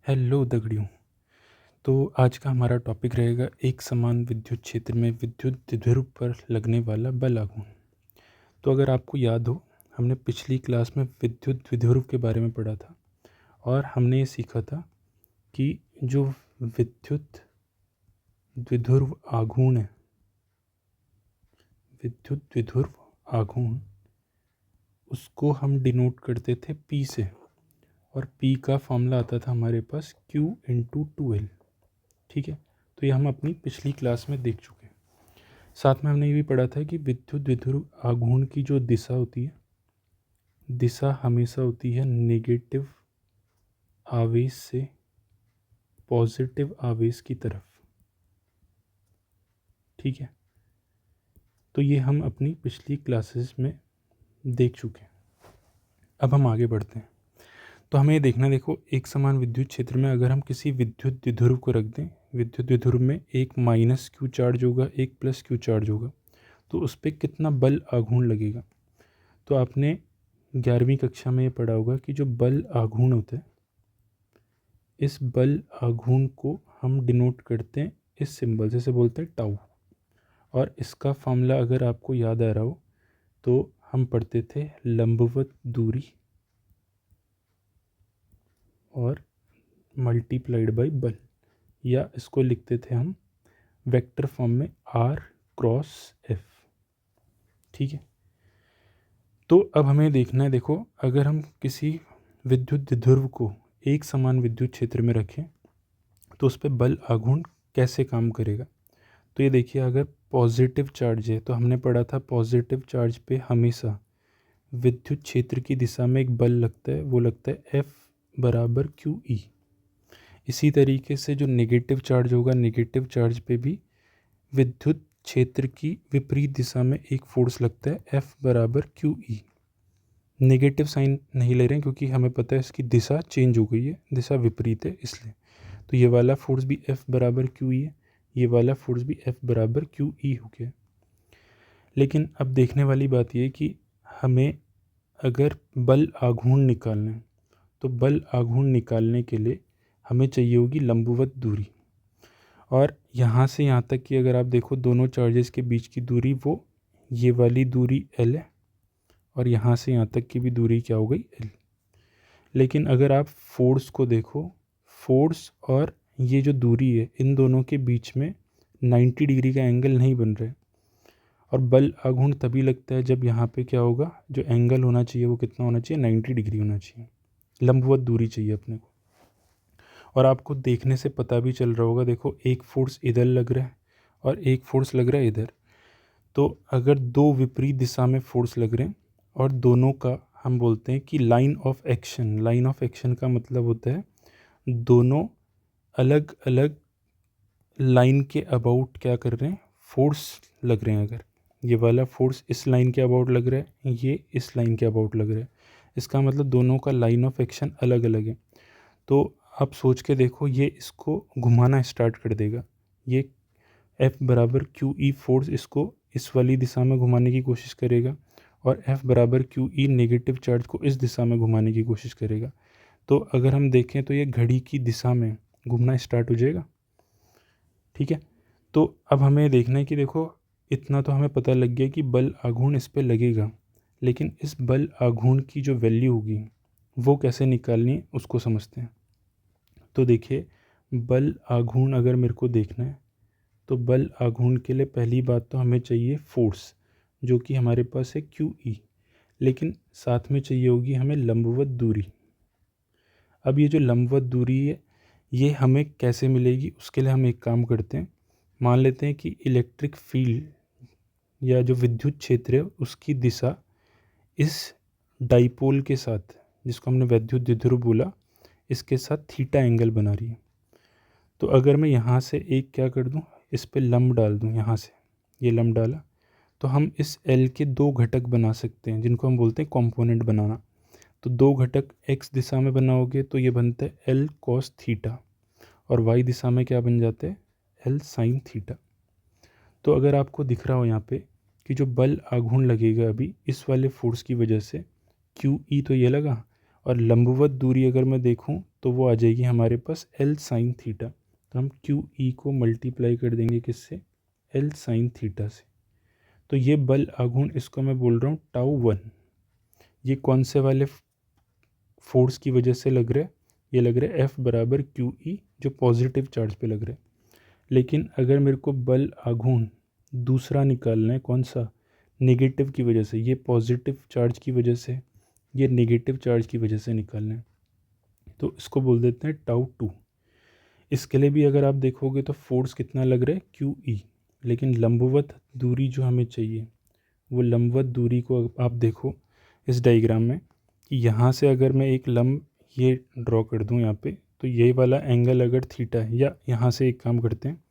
Hello दगड़ियों। तो आज का हमारा टॉपिक रहेगा एक समान विद्युत क्षेत्र में विद्युत द्विध्रुव पर लगने वाला बल आघूर्ण। तो अगर आपको याद हो, हमने पिछली क्लास में विद्युत द्विध्रुव के बारे में पढ़ा था और हमने ये सीखा था कि जो विद्युत द्विध्रुव आघूर्ण है, विद्युत द्विध्रुव आघूर्ण, उसको हम डिनोट करते थे P से, और P का फॉर्मूला आता था हमारे पास Q इंटू 2L। ठीक है, तो ये हम अपनी पिछली क्लास में देख चुके हैं। साथ में हमने ये भी पढ़ा था कि विद्युत द्विध्रुव आघूर्ण की जो दिशा होती है, दिशा हमेशा होती है नेगेटिव आवेश से पॉजिटिव आवेश की तरफ। ठीक है, तो ये हम अपनी पिछली क्लासेस में देख चुके हैं। अब हम आगे बढ़ते हैं। तो हमें ये देखना, देखो, एक समान विद्युत क्षेत्र में अगर हम किसी विद्युत द्विध्रुव को रख दें, विद्युत द्विध्रुव में एक माइनस क्यू चार्ज होगा, एक प्लस क्यू चार्ज होगा, तो उस पर कितना बल आघूर्ण लगेगा। तो आपने 11वीं कक्षा में ये पढ़ा होगा कि जो बल आघूर्ण होता है, इस बल आघूर्ण को हम डिनोट करते हैं इस सिंबल से, बोलते हैं टाउ। और इसका फॉर्मूला अगर आपको याद आ रहा हो तो हम पढ़ते थे लंबवत दूरी और मल्टीप्लाइड बाय बल, या इसको लिखते थे हम वेक्टर फॉर्म में R क्रॉस F। ठीक है, तो अब हमें देखना है, देखो, अगर हम किसी विद्युत द्विध्रुव को एक समान विद्युत क्षेत्र में रखें तो उस पर बल आघूर्ण कैसे काम करेगा। तो ये देखिए, अगर पॉजिटिव चार्ज है तो हमने पढ़ा था पॉजिटिव चार्ज पे हमेशा विद्युत क्षेत्र की दिशा में एक बल लगता है, वो लगता है F बराबर QE। इसी तरीके से जो नेगेटिव चार्ज होगा, नेगेटिव चार्ज पे भी विद्युत क्षेत्र की विपरीत दिशा में एक फोर्स लगता है F बराबर QE। नेगेटिव साइन नहीं ले रहे हैं क्योंकि हमें पता है इसकी दिशा चेंज हो गई है, दिशा विपरीत है इसलिए। तो ये वाला फोर्स भी F बराबर QE है, ये वाला फोर्स भी F बराबर QE हो गया। लेकिन अब देखने वाली बात ये कि हमें अगर बल आघूर्ण निकालना है तो बल आघूर्ण निकालने के लिए हमें चाहिए होगी लंबवत दूरी। और यहाँ से यहाँ तक की अगर आप देखो, दोनों चार्जेस के बीच की दूरी वो ये वाली दूरी L है, और यहाँ से यहाँ तक की भी दूरी क्या हो गई, L। लेकिन अगर आप फोर्स को देखो, फोर्स और ये जो दूरी है, इन दोनों के बीच में 90 डिग्री का एंगल नहीं बन रहा है। और बल आघूर्ण तभी लगता है जब यहाँ पे क्या होगा, जो एंगल होना चाहिए वो कितना होना चाहिए, 90 डिग्री होना चाहिए। लंबवत दूरी चाहिए अपने को। और आपको देखने से पता भी चल रहा होगा, देखो, एक फोर्स इधर लग रहा है और एक फोर्स लग रहा है इधर। तो अगर दो विपरीत दिशा में फोर्स लग रहे हैं और दोनों का हम बोलते हैं कि line of action, line of action का मतलब होता है दोनों अलग अलग लाइन के अबाउट क्या कर रहे हैं, फोर्स लग रहे हैं। अगर ये वाला फोर्स इस लाइन के अबाउट लग रहा है, ये इस लाइन के अबाउट लग रहा है, इसका मतलब दोनों का लाइन ऑफ एक्शन अलग अलग है। तो आप सोच के देखो, ये इसको घुमाना स्टार्ट कर देगा, ये F बराबर QE फोर्स इसको इस वाली दिशा में घुमाने की कोशिश करेगा, और F बराबर QE नेगेटिव चार्ज को इस दिशा में घुमाने की कोशिश करेगा। तो अगर हम देखें तो ये घड़ी की दिशा में घूमना स्टार्ट हो जाएगा। ठीक है, तो अब हमें देखना है कि देखो, इतना तो हमें पता लग गया कि बल आघूर्ण इस पर लगेगा, लेकिन इस बल आघूर्ण की जो वैल्यू होगी वो कैसे निकालनी है उसको समझते हैं। तो देखिए, बल आघूर्ण अगर मेरे को देखना है तो बल आघूर्ण के लिए पहली बात तो हमें चाहिए फोर्स, जो कि हमारे पास है QE, लेकिन साथ में चाहिए होगी हमें लंबवत दूरी। अब ये जो लंबवत दूरी है ये हमें कैसे मिलेगी, उसके लिए हम एक काम करते हैं। मान लेते हैं कि इलेक्ट्रिक फील्ड या जो विद्युत क्षेत्र है उसकी दिशा इस डाइपोल के साथ, जिसको हमने विद्युत द्विध्रुव बोला, इसके साथ थीटा एंगल बना रही है। तो अगर मैं यहाँ से एक क्या कर दूँ, इस पे लंब डाल दूँ, यहाँ से ये लंब डाला, तो हम इस L के दो घटक बना सकते हैं जिनको हम बोलते हैं कंपोनेंट बनाना। तो दो घटक x दिशा में बनाओगे तो ये बनता है L cos थीटा, और y दिशा में क्या बन जाता है, L sin थीटा। तो अगर आपको दिख रहा हो यहाँ पे कि जो बल आघूर्ण लगेगा अभी इस वाले फोर्स की वजह से, QE तो ये लगा, और लंबवत दूरी अगर मैं देखूं तो वो आ जाएगी हमारे पास L साइन थीटा। तो हम क्यू ई को मल्टीप्लाई कर देंगे किससे, L साइन थीटा से। तो ये बल आघूर्ण, इसको मैं बोल रहा हूँ टाउ 1। ये कौन से वाले फोर्स की वजह से लग रहा है, ये लग रहा है F बराबर क्यू ई, जो पॉजिटिव चार्ज पे लग रहा है। लेकिन अगर मेरे को बल आघूर्ण दूसरा निकालना है, कौन सा, नेगेटिव की वजह से, ये पॉजिटिव चार्ज की वजह से, ये नेगेटिव चार्ज की वजह से निकालना है, तो इसको बोल देते हैं टाउ 2। इसके लिए भी अगर आप देखोगे तो फोर्स कितना लग रहा है, क्यू ई। लेकिन लंबवत दूरी जो हमें चाहिए, वो लंबवत दूरी को आप देखो इस डायग्राम में कि यहाँ से अगर मैं एक लंब ये ड्रॉ कर दूँ यहाँ पे, तो ये वाला एंगल अगर थीटा है, या यहाँ से एक काम करते हैं,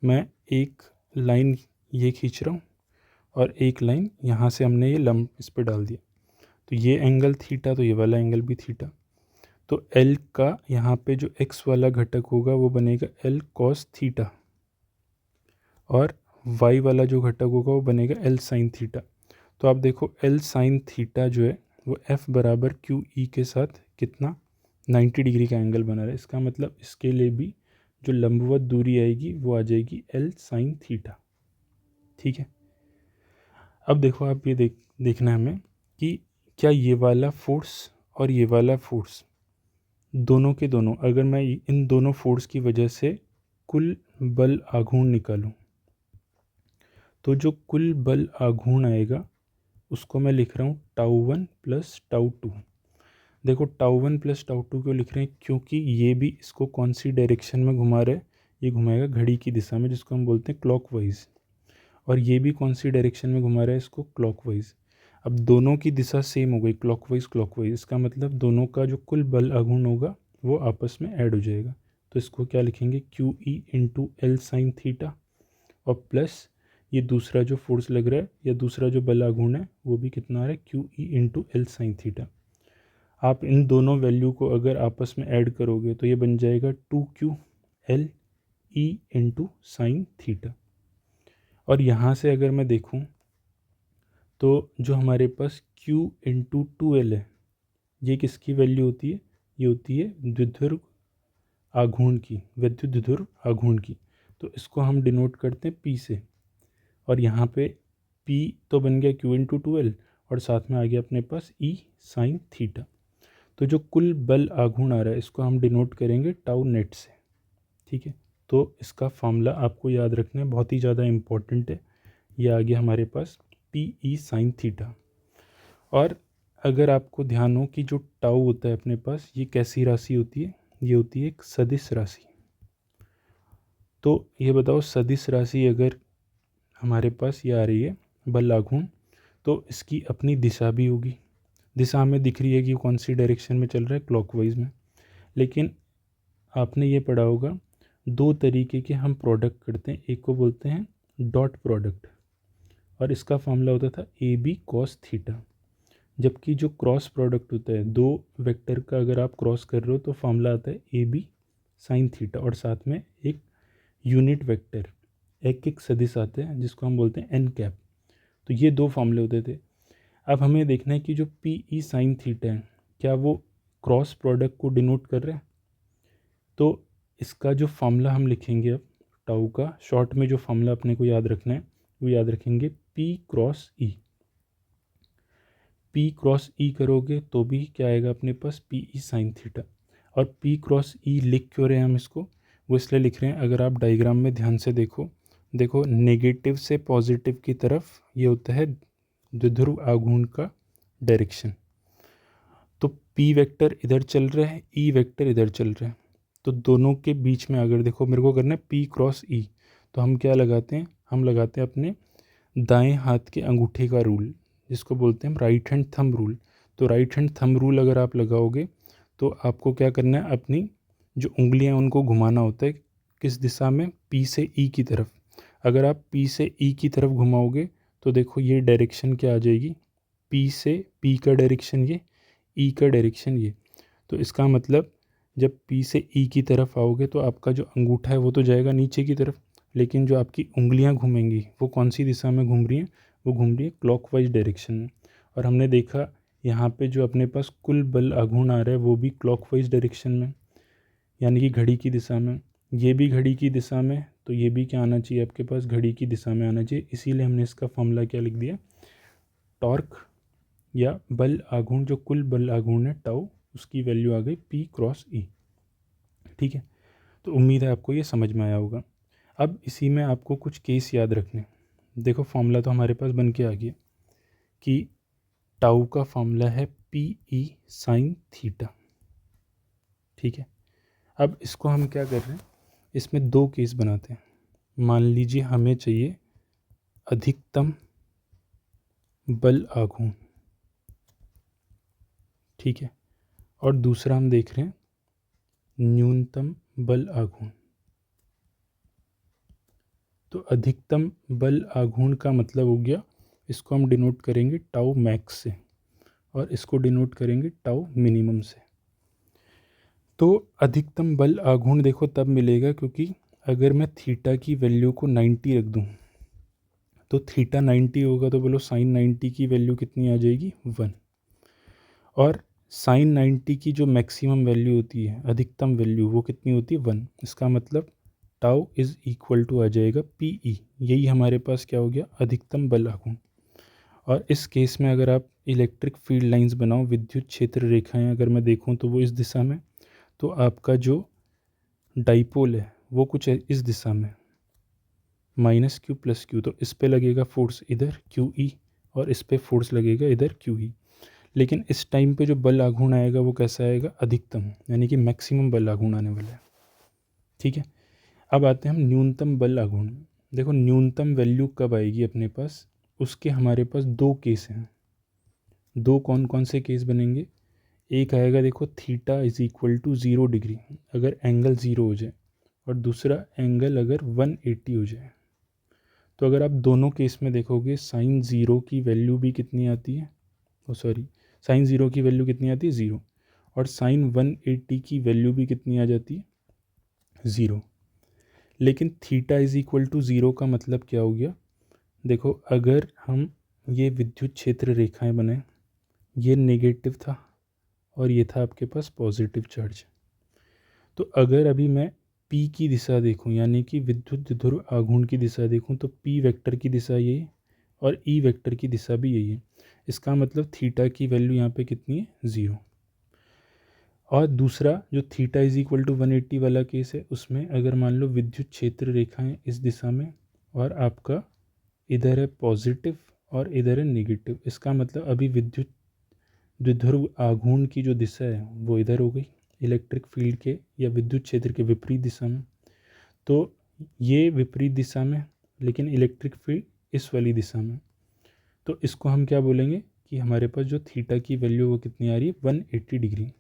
मैं एक लाइन ये खींच रहा हूँ और एक लाइन यहाँ से हमने ये लंब इस पर डाल दिया, तो ये एंगल थीटा, तो ये वाला एंगल भी थीटा। तो L का यहाँ पे जो x वाला घटक होगा वो बनेगा L cos थीटा, और y वाला जो घटक होगा वो बनेगा L sin थीटा। तो आप देखो L sin थीटा जो है वो F बराबर क्यू ई के साथ कितना 90 डिग्री का एंगल बना रहा है। इसका मतलब इसके लिए भी जो लंबवत दूरी आएगी वो आ जाएगी L sin थीटा। ठीक है, अब देखो आप ये देखना है हमें कि क्या ये वाला फोर्स और ये वाला फोर्स दोनों के दोनों, अगर मैं इन दोनों फोर्स की वजह से कुल बल आघूर्ण निकालूं, तो जो कुल बल आघूर्ण आएगा उसको मैं लिख रहा हूँ टाउ 1 प्लस टाउ 2। देखो टाउ 1 प्लस टाउ 2 क्यों लिख रहे हैं, क्योंकि ये भी इसको कौन सी डायरेक्शन में घुमा रहा है, ये घुमाएगा घड़ी की दिशा में, जिसको हम बोलते हैं क्लॉकवाइज। और ये भी कौन सी डायरेक्शन में घुमा रहा है, इसको क्लॉकवाइज। अब दोनों की दिशा सेम हो गई, क्लॉकवाइज क्लॉकवाइज, इसका मतलब दोनों का जो कुल बल आघूर्ण होगा वो आपस में ऐड हो जाएगा। तो इसको क्या लिखेंगे, Q E into L sine theta, और प्लस ये दूसरा जो फोर्स लग रहा है या दूसरा जो बल आघूर्ण है वो भी कितना आ रहा है, Q E into L sine theta. आप इन दोनों वैल्यू को अगर आपस में ऐड करोगे तो ये बन जाएगा 2q L E into sine theta. और यहाँ से अगर मैं देखूँ तो जो हमारे पास q इंटू 2l है, ये किसकी वैल्यू होती है, ये होती है द्विध्रुव आघूर्ण की, विद्युत द्विध्रुव आघूर्ण की। तो इसको हम डिनोट करते हैं p से, और यहाँ पे p तो बन गया q इंटू 2l, और साथ में आ गया अपने पास e साइन थीटा। तो जो कुल बल आघूर्ण आ रहा है इसको हम डिनोट करेंगे टाउ नेट से। ठीक है, तो इसका फॉर्मूला आपको याद रखना है, बहुत ही ज़्यादा इम्पॉर्टेंट है। ये आ गया हमारे पास पी ई साइन थीटा। और अगर आपको ध्यान हो कि जो टाउ होता है अपने पास, ये कैसी राशि होती है, ये होती है एक सदिश राशि। तो ये बताओ, सदिश राशि अगर हमारे पास ये आ रही है बल आघूर्ण, तो इसकी अपनी दिशा भी होगी। दिशा हमें दिख रही है कि कौन सी डायरेक्शन में चल रहा है, क्लॉकवाइज में। लेकिन आपने ये पढ़ा होगा, दो तरीके के हम प्रोडक्ट करते हैं, एक को बोलते हैं डॉट प्रोडक्ट, और इसका फॉर्मूला होता था ए बी कॉस थीटा। जबकि जो क्रॉस प्रोडक्ट होता है, दो वेक्टर का अगर आप क्रॉस कर रहे हो तो फॉर्मूला आता है ए बी साइन थीटा, और साथ में एक यूनिट वेक्टर, एक सदिश आते हैं जिसको हम बोलते हैं एन कैप। तो ये दो फॉर्मूले होते थे। अब हमें देखना है कि जो पी ई साइन थीटा है, क्या वो क्रॉस प्रोडक्ट को डिनोट कर रहा है। तो इसका जो फॉर्मूला हम लिखेंगे अब टाउ का, शॉर्ट में जो फॉर्मूला अपने को याद रखना है वो याद रखेंगे पी क्रॉस ई। पी क्रॉस ई करोगे तो भी क्या आएगा अपने पास, पी ई साइन थीटा। और पी क्रॉस ई लिख क्यों रहे हैं हम इसको, वो इसलिए लिख रहे हैं, अगर आप डायग्राम में ध्यान से देखो नेगेटिव से पॉजिटिव की तरफ ये होता है द्विध्रुव आघूर्ण का डायरेक्शन। तो पी वेक्टर इधर चल रहा है, ई वेक्टर इधर चल रहा है, तो दोनों के बीच में अगर देखो मेरे को करना है पी क्रॉस ई, तो हम क्या लगाते हैं, हम लगाते हैं अपने दाएं हाथ के अंगूठे का रूल, जिसको बोलते हैं हम राइट हैंड थंब रूल। तो राइट हैंड थंब रूल अगर आप लगाओगे तो आपको क्या करना है, अपनी जो उंगलियां उनको घुमाना होता है किस दिशा में, पी से ई की तरफ। अगर आप पी से ई की तरफ घुमाओगे तो देखो ये डायरेक्शन क्या आ जाएगी, पी से पी का डायरेक्शन ये, ई का डायरेक्शन ये। तो इसका मतलब जब पी से ई की तरफ आओगे तो आपका जो अंगूठा है वो तो जाएगा नीचे की तरफ, लेकिन जो आपकी उंगलियां घूमेंगी वो कौन सी दिशा में घूम रही हैं, वो घूम रही है क्लॉकवाइज डायरेक्शन में। और हमने देखा यहाँ पे जो अपने पास कुल बल आघूर्ण आ रहा है वो भी क्लॉकवाइज डायरेक्शन में, यानी कि घड़ी की दिशा में, ये भी घड़ी की दिशा में, तो ये भी क्या आना चाहिए आपके पास, घड़ी की दिशा में आना चाहिए। इसीलिए हमने इसका फॉर्मूला क्या लिख दिया, टॉर्क या बल आघूर्ण, जो कुल बल आघूर्ण है टाउ, उसकी वैल्यू आ गई P क्रॉस E। ठीक है, तो उम्मीद है आपको ये समझ में आया होगा। अब इसी में आपको कुछ केस याद रखने। देखो फॉर्मूला तो हमारे पास बन के आ गया कि टाउ का फॉर्मूला है PE साइन थीटा। ठीक है, अब इसको हम क्या कर रहे हैं, इसमें दो केस बनाते हैं। मान लीजिए हमें चाहिए अधिकतम बल आघूर्ण, ठीक है, और दूसरा हम देख रहे हैं न्यूनतम बल आघूर्ण। तो अधिकतम बल आघूर्ण का मतलब हो गया, इसको हम डिनोट करेंगे टाउ मैक्स से और इसको डिनोट करेंगे टाउ मिनिमम से। तो अधिकतम बल आघूर्ण देखो तब मिलेगा क्योंकि अगर मैं थीटा की वैल्यू को 90 रख दूं, तो थीटा 90 होगा तो बोलो साइन 90 की वैल्यू कितनी आ जाएगी, 1। और साइन 90 की जो मैक्सिमम वैल्यू होती है, अधिकतम वैल्यू, वो कितनी होती है, 1। इसका मतलब टाउ इज़ इक्वल टू आ जाएगा PE। यही हमारे पास क्या हो गया, अधिकतम बल आघूर्ण। और इस केस में अगर आप इलेक्ट्रिक फील्ड लाइंस बनाओ, विद्युत क्षेत्र रेखाएं अगर मैं देखूं तो वो इस दिशा में, तो आपका जो डाइपोल है वो कुछ इस दिशा में, -Q + Q, तो इस पे लगेगा फोर्स इधर QE और इस पे फोर्स लगेगा इधर QE। लेकिन इस टाइम पे जो बल आघूर्ण आएगा वो कैसा आएगा, अधिकतम, यानी कि मैक्सिमम बल आघूर्ण आने वाला है। ठीक है, अब आते हैं हम न्यूनतम बल आघूर्ण। देखो न्यूनतम वैल्यू कब आएगी अपने पास, उसके हमारे पास दो केस हैं। दो कौन कौन से केस बनेंगे, एक आएगा देखो theta is equal to 0 degree, अगर एंगल 0 हो जाए, और दूसरा एंगल अगर 180 हो जाए। तो अगर आप दोनों केस में देखोगे साइन 0 की वैल्यू भी कितनी आती है, साइन 0 की वैल्यू कितनी आती है, 0, और साइन 180 की वैल्यू भी कितनी आ जाती है, 0। लेकिन थीटा इज इक्वल टू 0 का मतलब क्या हो गया, देखो अगर हम ये विद्युत क्षेत्र रेखाएं बनाए, ये नेगेटिव था और ये था आपके पास पॉजिटिव चार्ज। तो अगर अभी मैं P की दिशा देखूं, यानी कि विद्युत ध्रुव आघूर्ण की दिशा देखूं, तो P वेक्टर की दिशा यही और E वेक्टर की दिशा भी यही है। इसका मतलब थीटा की वैल्यू यहाँ पे कितनी है, 0। और दूसरा जो थीटा इज इक्वल टू 180 वाला केस है, उसमें अगर मान लो विद्युत क्षेत्र रेखाएं इस दिशा में और आपका इधर है पॉजिटिव और इधर है नेगेटिव, इसका मतलब अभी विद्युत द्विध्रुव आघूर्ण की जो दिशा है वो इधर हो गई, इलेक्ट्रिक फील्ड के या विद्युत क्षेत्र के विपरीत दिशा में। तो ये विपरीत दिशा में, लेकिन इलेक्ट्रिक फील्ड इस वाली दिशा में। तो इसको हम क्या बोलेंगे कि हमारे पास जो थीटा की वैल्यू वो कितनी आ रही है, 180 डिग्री।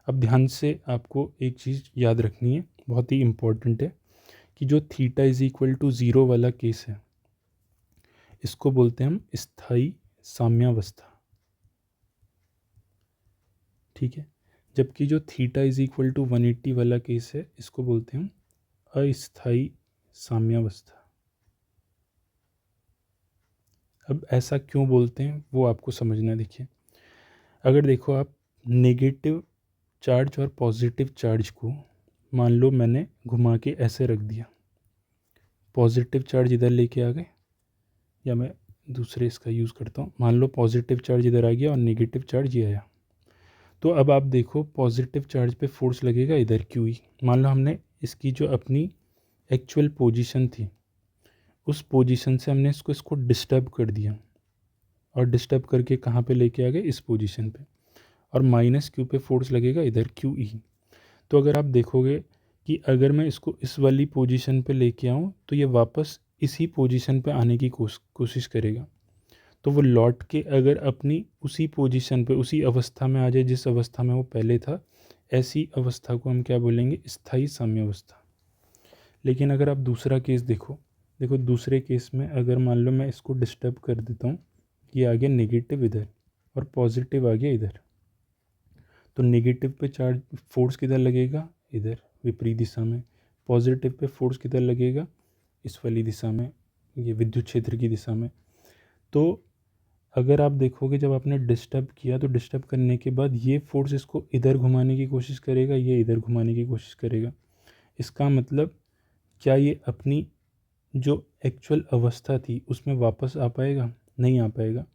अब ध्यान से आपको एक चीज़ याद रखनी है, बहुत ही इम्पॉर्टेंट है, कि जो थीटा इज इक्वल टू 0 वाला केस है, इसको बोलते हैं हम स्थायी साम्यावस्था। ठीक है, जबकि जो थीटा इज इक्वल टू 180 वाला केस है, इसको बोलते हैं हम अस्थायी साम्यावस्था। अब ऐसा क्यों बोलते हैं वो आपको समझना है। देखिए, अगर देखो आप नेगेटिव चार्ज और पॉजिटिव चार्ज को मान लो मैंने घुमा के ऐसे रख दिया, पॉजिटिव चार्ज इधर लेके आ गए, या मैं दूसरे इसका यूज़ करता हूँ, मान लो पॉजिटिव चार्ज इधर आ गया और नेगेटिव चार्ज ये आया। तो अब आप देखो पॉजिटिव चार्ज पे फोर्स लगेगा इधर QE। मान लो हमने इसकी जो अपनी एक्चुअल पोजीशन थी, उस पोजीशन से हमने इसको डिस्टर्ब कर दिया, और डिस्टर्ब करके कहाँ पे लेके आ गए, इस पोजीशन पे, और -Q पे फोर्स लगेगा इधर QE। तो अगर आप देखोगे कि अगर मैं इसको इस वाली पोजीशन पे लेके आऊँ तो ये वापस इसी पोजीशन पे आने की कोशिश करेगा। तो वो लौट के अगर अपनी उसी पोजीशन पे, उसी अवस्था में आ जाए जिस अवस्था में वो पहले था, ऐसी अवस्था को हम क्या बोलेंगे, स्थायी साम्यावस्था। लेकिन अगर आप दूसरा केस देखो, दूसरे केस में अगर मान लो मैं इसको डिस्टर्ब कर देता हूँ, ये आ गया नेगेटिव इधर और पॉजिटिव आ गया इधर, तो नेगेटिव पे चार्ज फोर्स किधर लगेगा, इधर विपरीत दिशा में। पॉजिटिव पे फोर्स किधर लगेगा, इस वाली दिशा में, ये विद्युत क्षेत्र की दिशा में। तो अगर आप देखोगे जब आपने डिस्टर्ब किया तो डिस्टर्ब करने के बाद ये फोर्स इसको इधर घुमाने की कोशिश करेगा, ये इधर घुमाने की कोशिश करेगा। इसका मतलब क्या ये अपनी जो एक्चुअल अवस्था थी उसमें वापस आ पाएगा? नहीं आ पाएगा।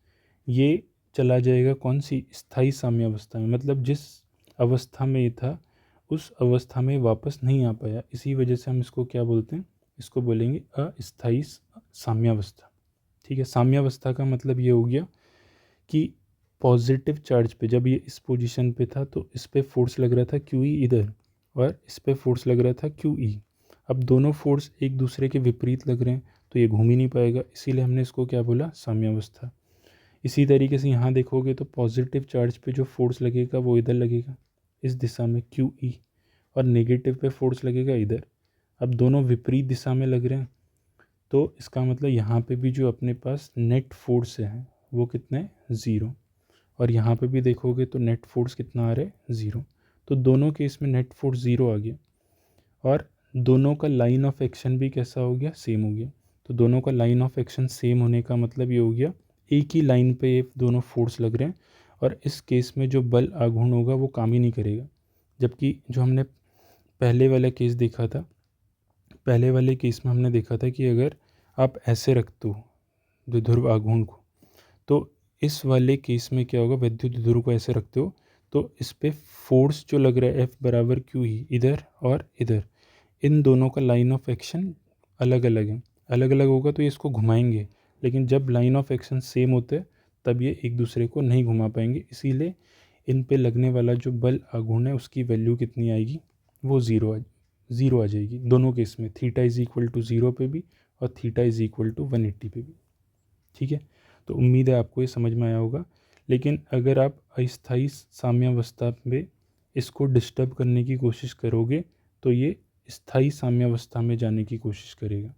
ये चला जाएगा कौन सी स्थायी साम्य अवस्था में, मतलब जिस अवस्था में ये था उस अवस्था में वापस नहीं आ पाया। इसी वजह से हम इसको क्या बोलते हैं? इसको बोलेंगे अस्थायी साम्यावस्था। ठीक है, साम्यावस्था का मतलब ये हो गया कि पॉजिटिव चार्ज पे जब ये इस पोजीशन पे था तो इस पे फोर्स लग रहा था क्यू ई इधर, और इस पे फोर्स लग रहा था क्यू ई। अब दोनों फोर्स एक दूसरे के विपरीत लग रहे हैं तो ये घूम ही नहीं पाएगा, इसीलिए हमने इसको क्या बोला? साम्यावस्था। इसी तरीके से यहाँ देखोगे तो पॉजिटिव चार्ज पे जो फोर्स लगेगा वो इधर लगेगा इस दिशा में क्यू ई, और नेगेटिव पे फोर्स लगेगा इधर। अब दोनों विपरीत दिशा में लग रहे हैं तो इसका मतलब यहाँ पे भी जो अपने पास नेट फोर्स है वो कितने? ज़ीरो। और यहाँ पे भी देखोगे तो नेट फोर्स कितना आ रहा है? ज़ीरो। तो दोनों केस में नेट फोर्स ज़ीरो आ गया, और दोनों का लाइन ऑफ एक्शन भी कैसा हो गया? सेम हो गया। तो दोनों का लाइन ऑफ एक्शन सेम होने का मतलब ये हो गया एक ही लाइन पे ये दोनों फोर्स लग रहे हैं, और इस केस में जो बल आघूर्ण होगा वो काम ही नहीं करेगा। जबकि जो हमने पहले वाला केस देखा था, पहले वाले केस में हमने देखा था कि अगर आप ऐसे रखते हो द्विध्रुव आघूर्ण को, तो इस वाले केस में क्या होगा? विद्युत द्विध्रुव को ऐसे रखते हो तो इस पे फोर्स जो लग रहा है F बराबर क्यू ही, इधर और इधर, इन दोनों का लाइन ऑफ एक्शन अलग अलग है। अलग अलग होगा तो ये इसको घुमाएंगे, लेकिन जब लाइन ऑफ एक्शन सेम होते हैं तब ये एक दूसरे को नहीं घुमा पाएंगे। इसीलिए इन पे लगने वाला जो बल आघूर्ण है उसकी वैल्यू कितनी आएगी? वो ज़ीरो आ जाएगी दोनों केस में, theta is equal to zero पे भी और थीटा इज इक्वल टू 180 पे भी। ठीक है, तो उम्मीद है आपको ये समझ में आया होगा। लेकिन अगर आप अस्थायी साम्यावस्था में इसको डिस्टर्ब करने की कोशिश करोगे तो ये स्थायी साम्यावस्था में जाने की कोशिश करेगा।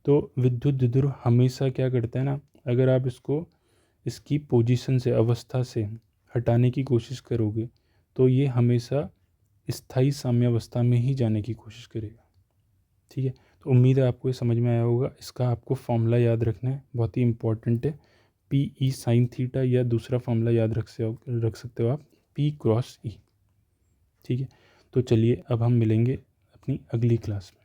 तो विद्युत द्विध्रुव हमेशा क्या करता है ना, अगर आप इसको इसकी पोजीशन से, अवस्था से हटाने की कोशिश करोगे तो ये हमेशा स्थायी साम्यावस्था में ही जाने की कोशिश करेगा। ठीक है, तो उम्मीद है आपको ये समझ में आया होगा। इसका आपको फॉर्मूला याद रखना है, बहुत ही इंपॉर्टेंट है। पी ई साइन थीटा, या दूसरा फॉर्मूला याद रख सकते हो आप, पी क्रॉस ई। ठीक है, तो चलिए अब हम मिलेंगे अपनी अगली क्लास में।